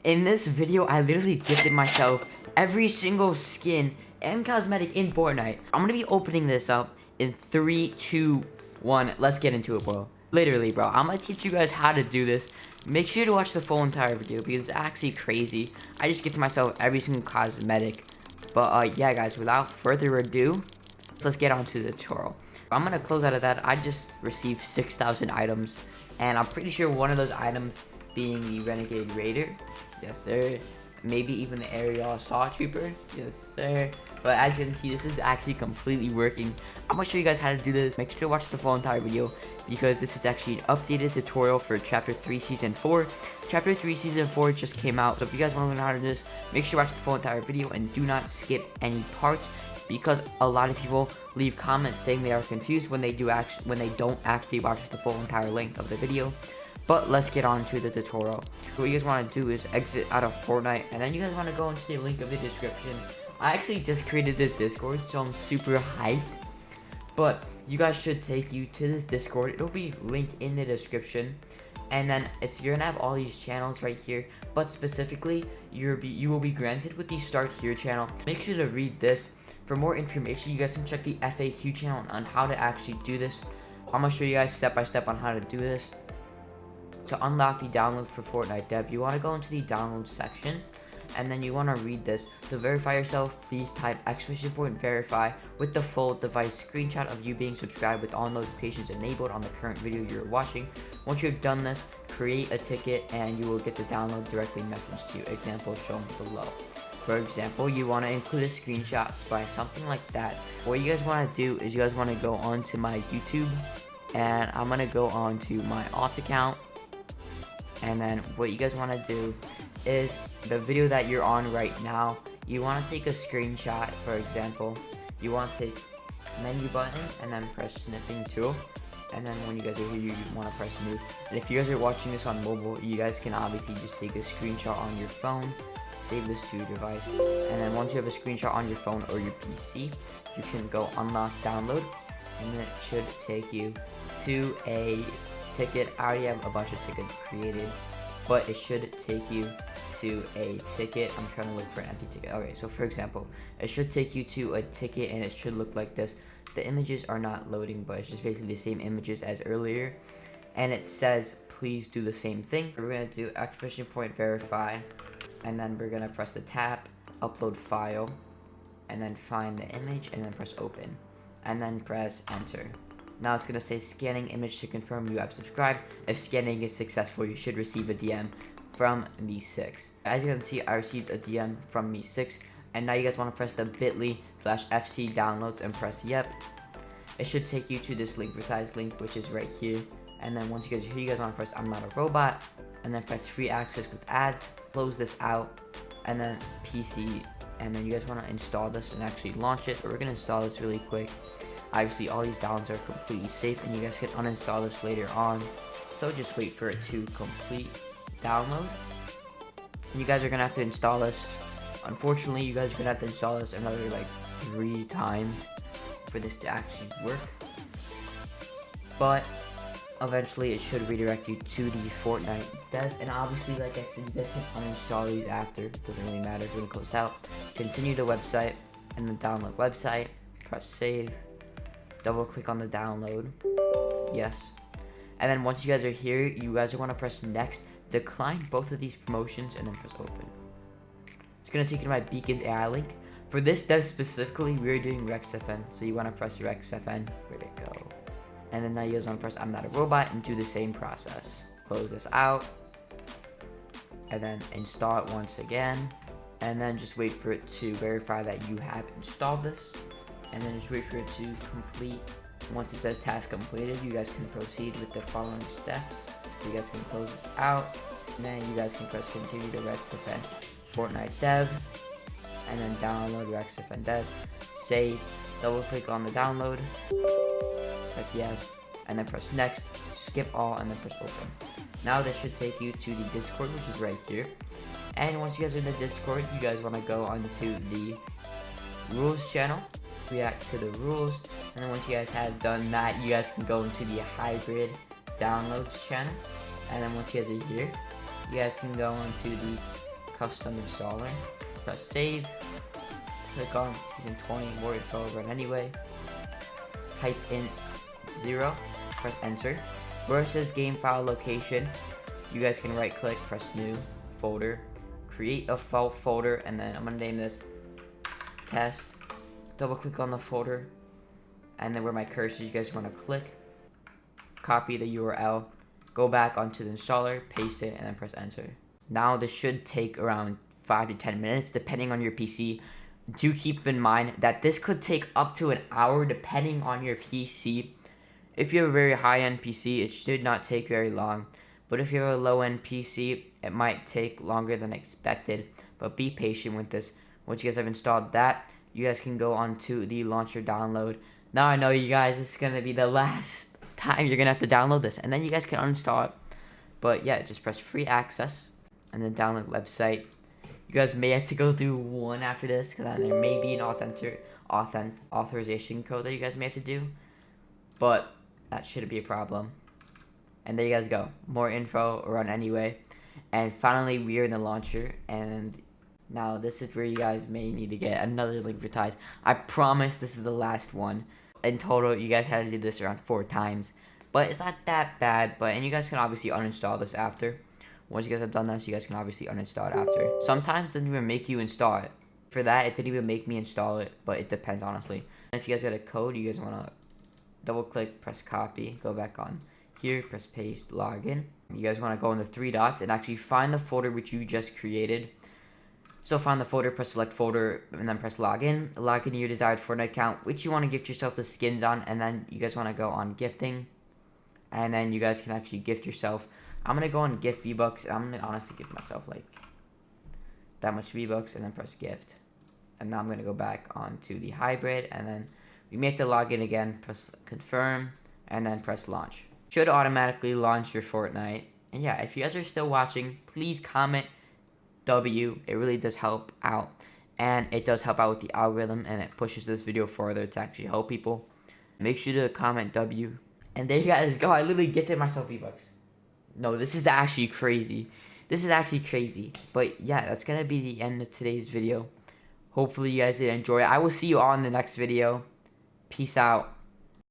In this video, I literally gifted myself every single skin and cosmetic in Fortnite. I'm gonna be opening this up in 3, 2, 1. Let's get into it, bro. Literally, bro. I'm gonna teach you guys how to do this. Make sure to watch the full entire video because it's actually crazy. I just gifted myself every single cosmetic. But yeah, guys, without further ado, let's get on to the tutorial. I'm gonna close out of that. I just received 6,000 items, and I'm pretty sure one of those items being the Renegade Raider. Yes, sir. Maybe even the Aerial Assault Trooper. Yes, sir. But as you can see, this is actually completely working. I'm gonna show you guys how to do this. Make sure to watch the full entire video because this is actually an updated tutorial for Chapter 3 Season 4. Chapter 3 Season 4 just came out, so if you guys want to learn how to do this, make sure to watch the full entire video and do not skip any parts, because a lot of people leave comments saying they are confused when they don't actually watch the full entire length of the video. But let's get on to the tutorial. What you guys want to do is exit out of Fortnite, and then you guys want to go into the link of the description. I actually just created this Discord, so I'm super hyped. But you guys should take you to this Discord. It'll be linked in the description. And then you're gonna have all these channels right here, but specifically you will be granted with the Start Here channel. Make sure to read this. For more information, you guys can check the FAQ channel on how to actually do this. I'm gonna show you guys step by step on how to do this. To unlock the download for Fortnite Dev, you want to go into the download section, and then you want to read this. To verify yourself, please type !verify with the full device screenshot of you being subscribed with all notifications enabled on the current video you're watching. Once you've done this, create a ticket and you will get the download directly messaged to you. Example shown below. For example, you want to include a screenshot by something like that. What you guys want to do is you guys want to go onto my YouTube, and I'm going to go on to my alt account. And then what you guys want to do is the video that you're on right now, you want to take a screenshot. For example, you want to take menu button and then press sniffing tool, and then when you guys are here, you want to press move. And if you guys are watching this on mobile, you guys can obviously just take a screenshot on your phone, save this to your device, and then once you have a screenshot on your phone or your PC, you can go unlock download, and then it should take you to a ticket. I already have a bunch of tickets created, but it should take you to a ticket. I'm trying to look for an empty ticket. Okay, so for example, it should take you to a ticket, and it should look like this. The images are not loading, but it's just basically the same images as earlier, and it says please do the same thing. We're gonna do !verify, and then we're gonna press the tab, upload file, and then find the image, and then press open, and then press enter. Now it's going to say scanning image to confirm you have subscribed. If scanning is successful, you should receive a DM from me6. As you can see, I received a DM from me6. And now you guys want to press the bit.ly/FC downloads and press yep. It should take you to this link, advertised link, which is right here. And then once you guys are here, you guys want to press I'm not a robot. And then press free access with ads. Close this out. And then PC. And then you guys want to install this and actually launch it. But we're going to install this really quick. Obviously, all these downloads are completely safe, and you guys can uninstall this later on. So just wait for it to complete download. And you guys are gonna have to install this. Unfortunately, you guys are gonna have to install this another like 3 times for this to actually work. But eventually, it should redirect you to the Fortnite Dev. And obviously, like I said, you guys can uninstall these after. It doesn't really matter. We're gonna close out. Continue the website, and then download website. Press save. Double click on the download, yes, and then once you guys are here, you guys are want to press next, decline both of these promotions, and then press open. It's gonna take you to my Beacons AI link. For this dev specifically, we're doing ReksFN, so you want to press ReksFN. Where'd it go? And then now you guys want to press I'm not a robot and do the same process. Close this out, and then install it once again, and then just wait for it to verify that you have installed this. And then just wait for it to complete. Once it says task completed, you guys can proceed with the following steps. You guys can close this out, and then you guys can press continue to ReksFN Fortnite Dev, and then download ReksFN Dev, save, double click on the download, press yes, and then press next, skip all, and then press open. Now this should take you to the Discord, which is right here. And once you guys are in the Discord, you guys want to go onto the rules channel, react to the rules, and then once you guys have done that, you guys can go into the hybrid downloads channel, and then once you guys are here, you guys can go into the custom installer. Press save. Click on season 20, more info, run anyway. Type in 0, press enter. Where it says game file location, you guys can right click, press new, folder, create a file folder, and then I'm gonna name this test. Double click on the folder, and then where my cursor you guys wanna click, copy the URL, go back onto the installer, paste it, and then press enter. Now this should take around 5 to 10 minutes depending on your PC. Do keep in mind that this could take up to an hour depending on your PC. If you have a very high-end PC, it should not take very long. But if you have a low-end PC, it might take longer than expected. But be patient with this. Once you guys have installed that, you guys can go on to the launcher download. Now I know you guys, this is going to be the last time you're going to have to download this. And then you guys can uninstall it. But yeah, just press free access and then download website. You guys may have to go through one after this because there may be an authorization code that you guys may have to do, but that shouldn't be a problem. And there you guys go. More info, run anyway. And finally, we are in the launcher, and now this is where you guys may need to get another link for ties. I promise this is the last one. In total, you guys had to do this around 4 times, but it's not that bad. And you guys can obviously uninstall this after. Once you guys have done this, you guys can obviously uninstall it after. Sometimes it doesn't even make you install it. For that, it didn't even make me install it, but it depends, honestly. And if you guys got a code, you guys want to double click, press copy, go back on here, press paste, login. You guys want to go in the 3 dots and actually find the folder which you just created. So find the folder, press select folder, and then press login. Log in your desired Fortnite account, which you want to gift yourself the skins on, and then you guys want to go on gifting. And then you guys can actually gift yourself. I'm going to go on gift V-Bucks. I'm going to honestly give myself like that much V-Bucks and then press gift. And now I'm going to go back onto the hybrid, and then we may have to log in again, press confirm, and then press launch. Should automatically launch your Fortnite. And yeah, if you guys are still watching, please comment W. It really does help out. And it does help out with the algorithm, and it pushes this video further to actually help people. Make sure to comment W. And there you guys go. I literally gifted myself V-Bucks. No, this is actually crazy. This is actually crazy. But yeah, that's going to be the end of today's video. Hopefully you guys did enjoy it. I will see you all in the next video. Peace out.